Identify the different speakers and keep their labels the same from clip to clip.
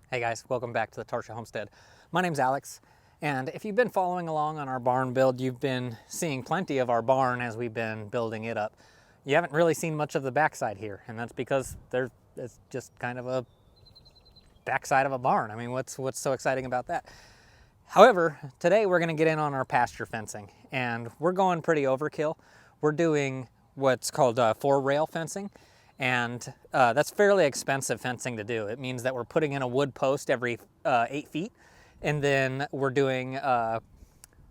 Speaker 1: Hey guys, welcome back to the Pasture Homestead. My name's Alex, and if you've been following along on our barn build, you've been seeing plenty of our barn as we've been building it up. You haven't really seen much of the backside here, and that's because it's just kind of a backside of a barn. I mean, what's so exciting about that? However, today we're going to get in on our pasture fencing, and we're going pretty overkill. We're doing what's called 4-rail fencing, and that's fairly expensive fencing to do. It means that we're putting in a wood post every 8 feet, and then we're doing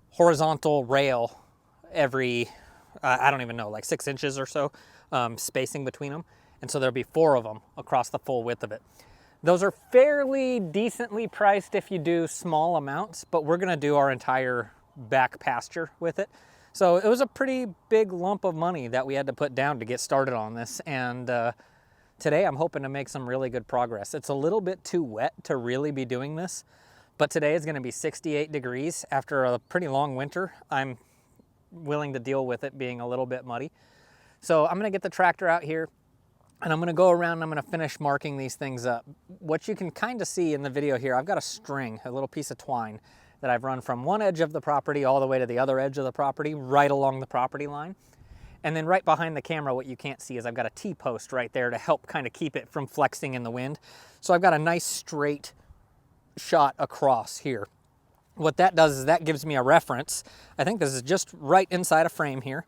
Speaker 1: horizontal rail every, I don't even know, like 6 inches or so, spacing between them. And so there'll be 4 of them across the full width of it. Those are fairly decently priced if you do small amounts, but we're gonna do our entire back pasture with it. So it was a pretty big lump of money that we had to put down to get started on this. And today I'm hoping to make some really good progress. It's a little bit too wet to really be doing this, but today is gonna be 68 degrees after a pretty long winter. I'm willing to deal with it being a little bit muddy. So I'm gonna get the tractor out here, and I'm gonna go around and I'm gonna finish marking these things up. What you can kind of see in the video here, I've got a string, a little piece of twine that I've run from one edge of the property all the way to the other edge of the property, right along the property line. And then right behind the camera, what you can't see is I've got a T-post right there to help kind of keep it from flexing in the wind. So I've got a nice straight shot across here. What that does is that gives me a reference. I think this is just right inside a frame here.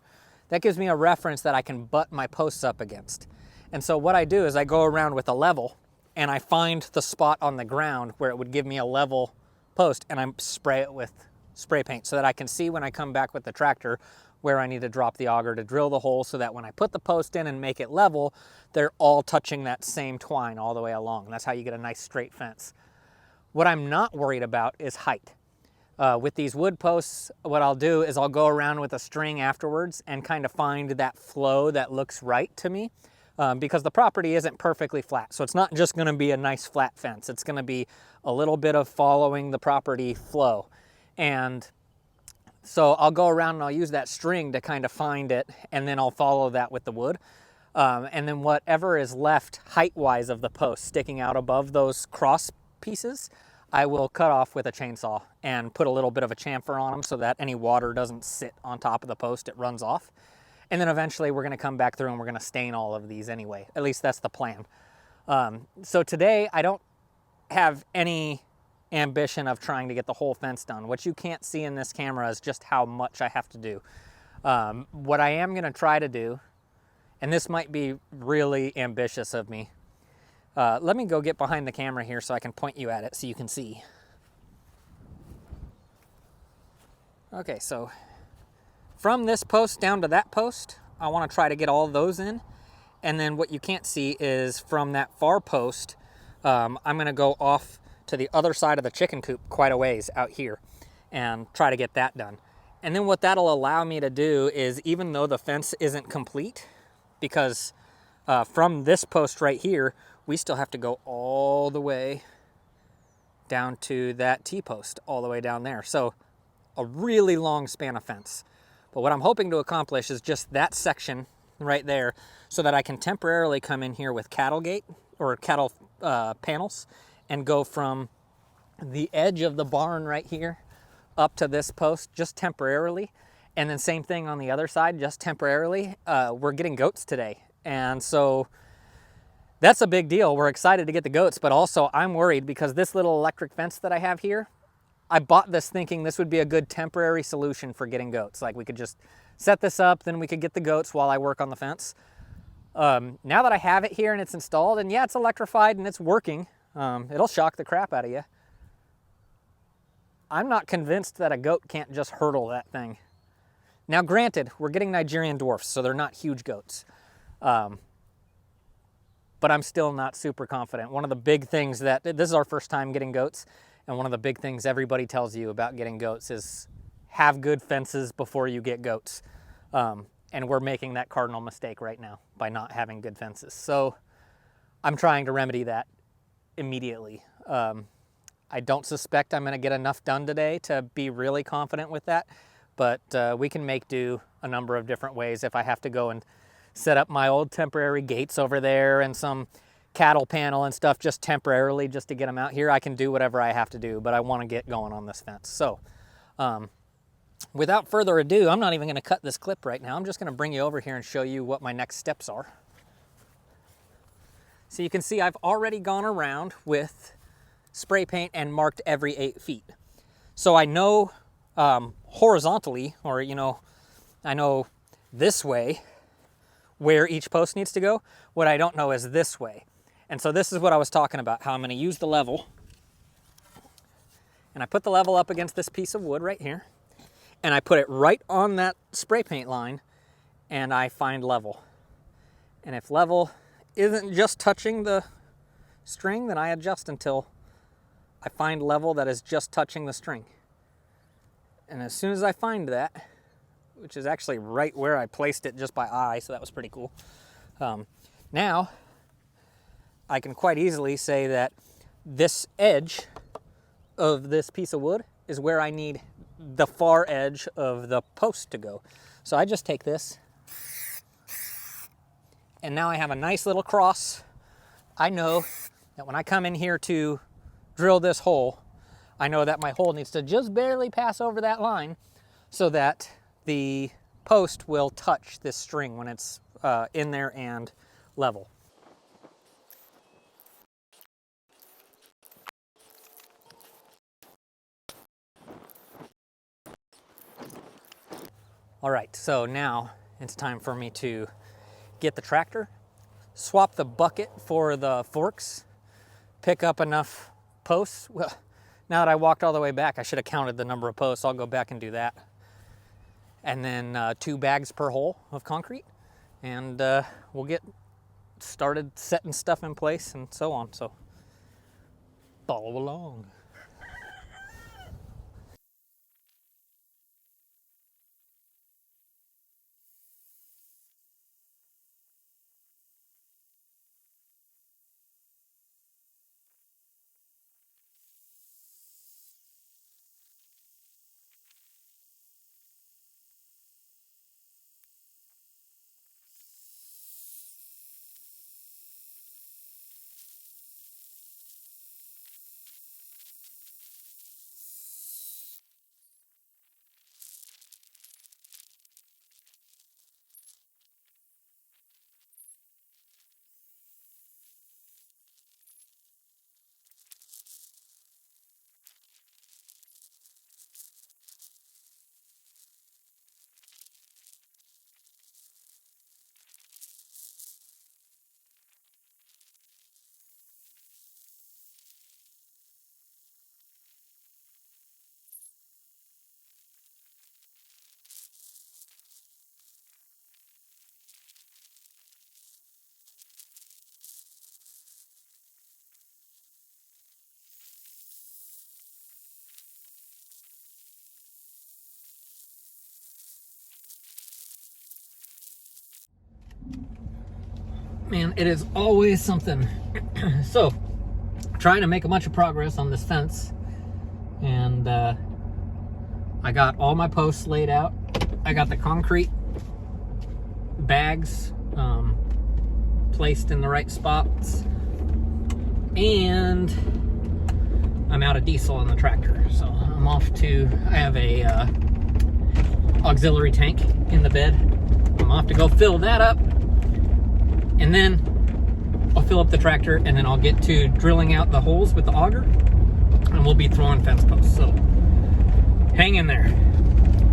Speaker 1: That gives me a reference that I can butt my posts up against. And so what I do is I go around with a level and I find the spot on the ground where it would give me a level post, and I spray it with spray paint so that I can see when I come back with the tractor where I need to drop the auger to drill the hole, so that when I put the post in and make it level, they're all touching that same twine all the way along. And that's how you get a nice straight fence. What I'm not worried about is height. With these wood posts, what I'll do is I'll go around with a string afterwards and kind of find that flow that looks right to me. Because the property isn't perfectly flat. So it's not just gonna be a nice flat fence. It's gonna be a little bit of following the property flow. And so I'll go around and I'll use that string to kind of find it, and then I'll follow that with the wood. And then whatever is left height-wise of the post sticking out above those cross pieces, I will cut off with a chainsaw and put a little bit of a chamfer on them so that any water doesn't sit on top of the post, it runs off. And then eventually we're gonna come back through and we're gonna stain all of these anyway. At least that's the plan. So today I don't have any ambition of trying to get the whole fence done. What you can't see in this camera is just how much I have to do. What I am gonna try to do, and this might be really ambitious of me, let me go get behind the camera here so I can point you at it so you can see. Okay, so from this post down to that post, I want to try to get all those in. And then what you can't see is from that far post, I'm going to go off to the other side of the chicken coop quite a ways out here and try to get that done. And then what that'll allow me to do is, even though the fence isn't complete, because from this post right here, we still have to go all the way down to that T-post, all the way down there. So a really long span of fence. But what I'm hoping to accomplish is just that section right there, so that I can temporarily come in here with cattle gate or cattle panels and go from the edge of the barn right here up to this post just temporarily. And then same thing on the other side, just temporarily. We're getting goats today. And so that's a big deal. We're excited to get the goats, but also I'm worried because this little electric fence that I have here, I bought this thinking this would be a good temporary solution for getting goats. Like we could just set this up, then we could get the goats while I work on the fence. Now that I have it here and it's installed, and yeah, it's electrified and it's working, it'll shock the crap out of you. I'm not convinced that a goat can't just hurdle that thing. Now granted, we're getting Nigerian dwarfs, so they're not huge goats. But I'm still not super confident. One of the big things this is our first time getting goats, and one of the big things everybody tells you about getting goats is have good fences before you get goats. And we're making that cardinal mistake right now by not having good fences. So I'm trying to remedy that immediately. I don't suspect I'm gonna get enough done today to be really confident with that, but we can make do a number of different ways. If I have to go and set up my old temporary gates over there and some cattle panel and stuff just temporarily, just to get them out here. I can do whatever I have to do, but I want to get going on this fence. So without further ado, I'm not even going to cut this clip right now. I'm just going to bring you over here and show you what my next steps are. So you can see I've already gone around with spray paint and marked every 8 feet. So I know horizontally, or I know this way where each post needs to go. What I don't know is this way. And so this is what I was talking about, how I'm going to use the level. And I put the level up against this piece of wood right here. And I put it right on that spray paint line, and I find level. And if level isn't just touching the string, then I adjust until I find level that is just touching the string. And as soon as I find that, which is actually right where I placed it just by eye, so that was pretty cool. Now, I can quite easily say that this edge of this piece of wood is where I need the far edge of the post to go. So I just take this, and now I have a nice little cross. I know that when I come in here to drill this hole, I know that my hole needs to just barely pass over that line so that the post will touch this string when it's in there and level. All right, so now it's time for me to get the tractor, swap the bucket for the forks, pick up enough posts. Well, now that I walked all the way back, I should have counted the number of posts. I'll go back and do that. And then 2 bags per hole of concrete, and we'll get started setting stuff in place and so on. So follow along. Man, it is always something. So, trying to make a bunch of progress on this fence, and I got all my posts laid out. I got the concrete bags placed in the right spots, and I'm out of diesel in the tractor. So I'm off to, I have a auxiliary tank in the bed. I'm off to go fill that up, and then I'll fill up the tractor, and then I'll get to drilling out the holes with the auger, and we'll be throwing fence posts. So hang in there.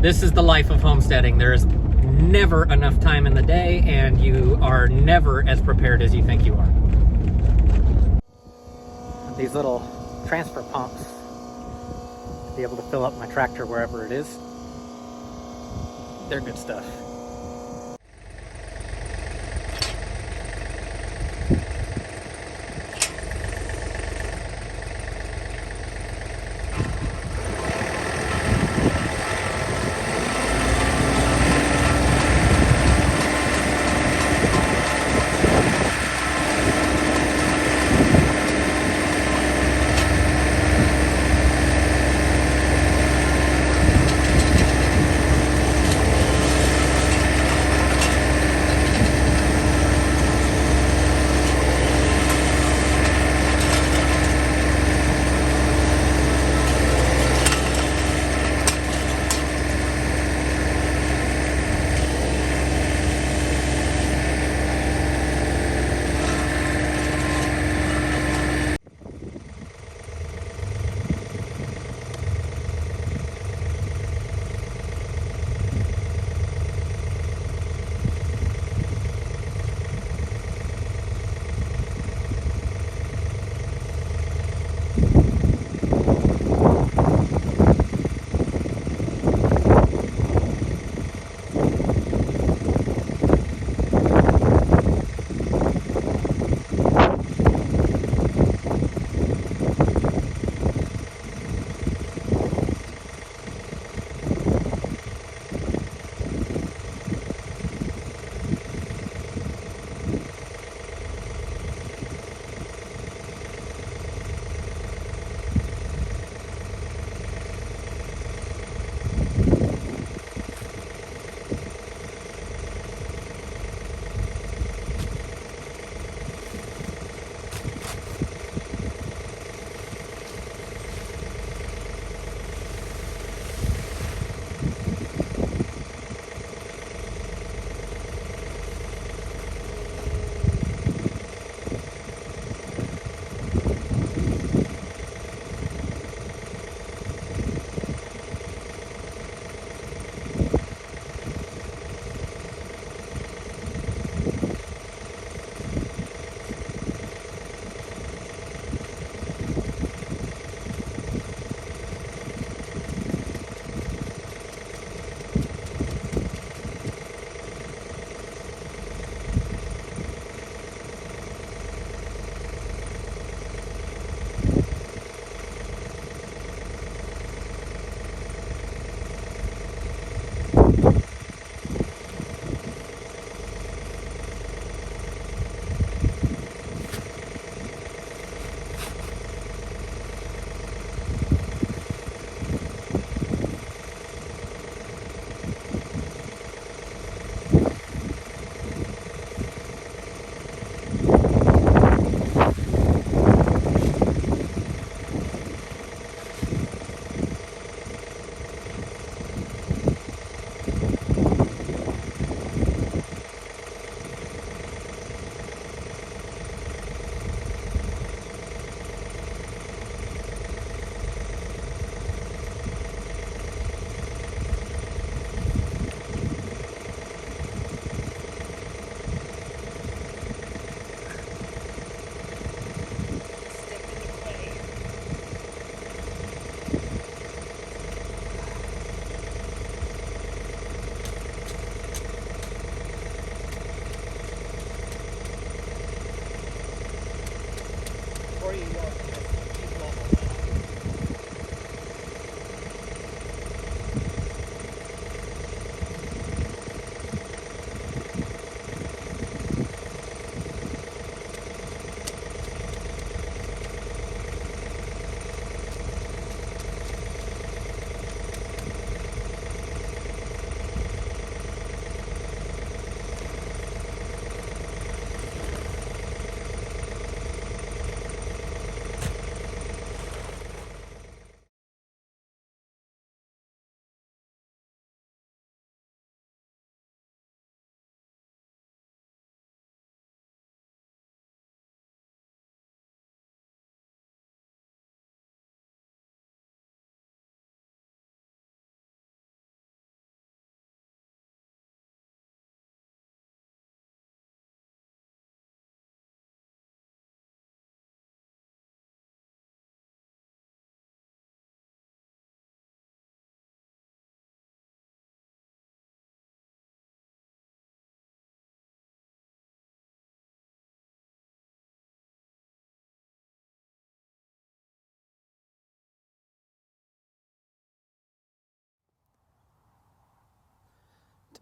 Speaker 1: This is the life of homesteading. There is never enough time in the day, and you are never as prepared as you think you are. These little transfer pumps to be able to fill up my tractor wherever it is, they're good stuff.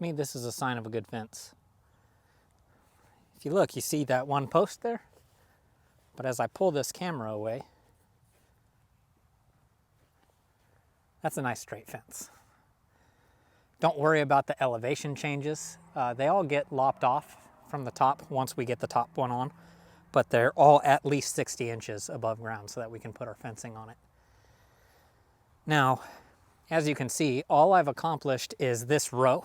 Speaker 1: To me, this is a sign of a good fence. If you look, you see that one post there? But as I pull this camera away, that's a nice straight fence. Don't worry about the elevation changes. They all get lopped off from the top once we get the top one on, but they're all at least 60 inches above ground so that we can put our fencing on it. Now, as you can see, all I've accomplished is this row,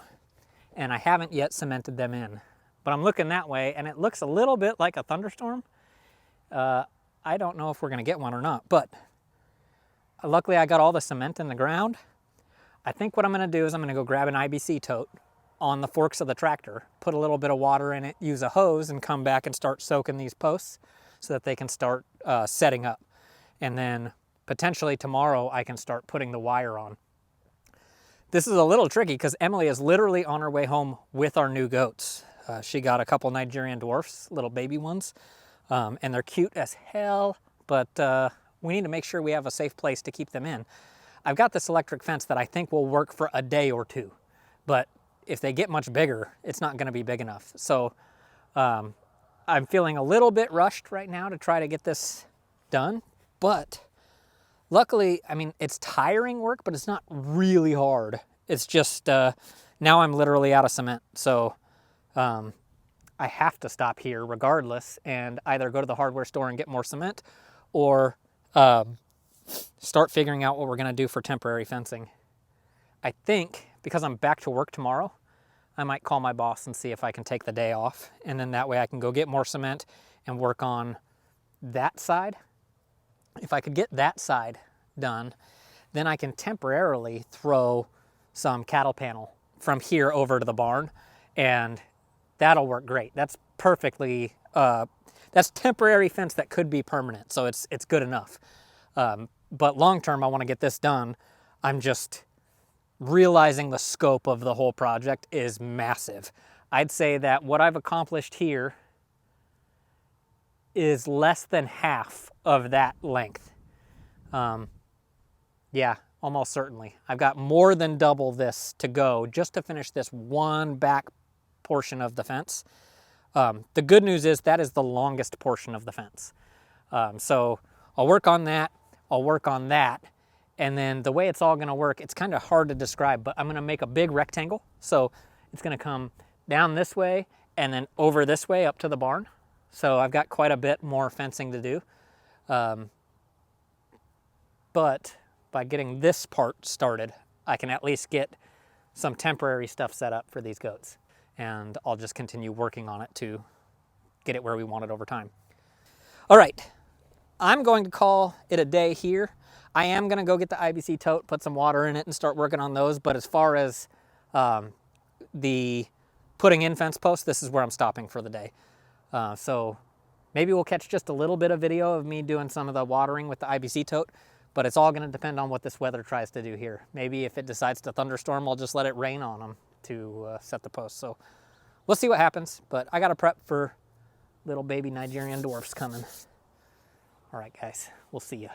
Speaker 1: and I haven't yet cemented them in. But I'm looking that way, and it looks a little bit like a thunderstorm. I don't know if we're gonna get one or not, but luckily I got all the cement in the ground. I think what I'm gonna do is I'm gonna go grab an IBC tote on the forks of the tractor, put a little bit of water in it, use a hose, and come back and start soaking these posts so that they can start setting up. And then potentially tomorrow I can start putting the wire on. This is a little tricky because Emily is literally on her way home with our new goats. She got a couple Nigerian dwarfs, little baby ones, and they're cute as hell, but we need to make sure we have a safe place to keep them in. I've got this electric fence that I think will work for a day or two, but if they get much bigger, it's not gonna be big enough. So I'm feeling a little bit rushed right now to try to get this done, but luckily, I mean, it's tiring work, but it's not really hard. It's just, now I'm literally out of cement. So I have to stop here regardless and either go to the hardware store and get more cement or start figuring out what we're gonna do for temporary fencing. I think because I'm back to work tomorrow, I might call my boss and see if I can take the day off. And then that way I can go get more cement and work on that side. If I could get that side done, then I can temporarily throw some cattle panel from here over to the barn, and that'll work great. That's perfectly, that's temporary fence that could be permanent, so it's good enough. But long term, I want to get this done. I'm just realizing the scope of the whole project is massive. I'd say that what I've accomplished here is less than half of that length. Yeah, almost certainly. I've got more than double this to go just to finish this one back portion of the fence. The good news is that is the longest portion of the fence. So I'll work on that, I'll work on that, and then the way it's all gonna work, it's kind of hard to describe, but I'm gonna make a big rectangle. So it's gonna come down this way and then over this way up to the barn. So I've got quite a bit more fencing to do. But by getting this part started, I can at least get some temporary stuff set up for these goats. And I'll just continue working on it to get it where we want it over time. All right, I'm going to call it a day here. I am gonna go get the IBC tote, put some water in it and start working on those. But as far as the putting in fence posts, this is where I'm stopping for the day. So maybe we'll catch just a little bit of video of me doing some of the watering with the IBC tote, but it's all gonna depend on what this weather tries to do here. Maybe if it decides to thunderstorm, I'll just let it rain on them to set the posts. So we'll see what happens, but I gotta prep for little baby Nigerian dwarfs coming. All right, guys, we'll see ya.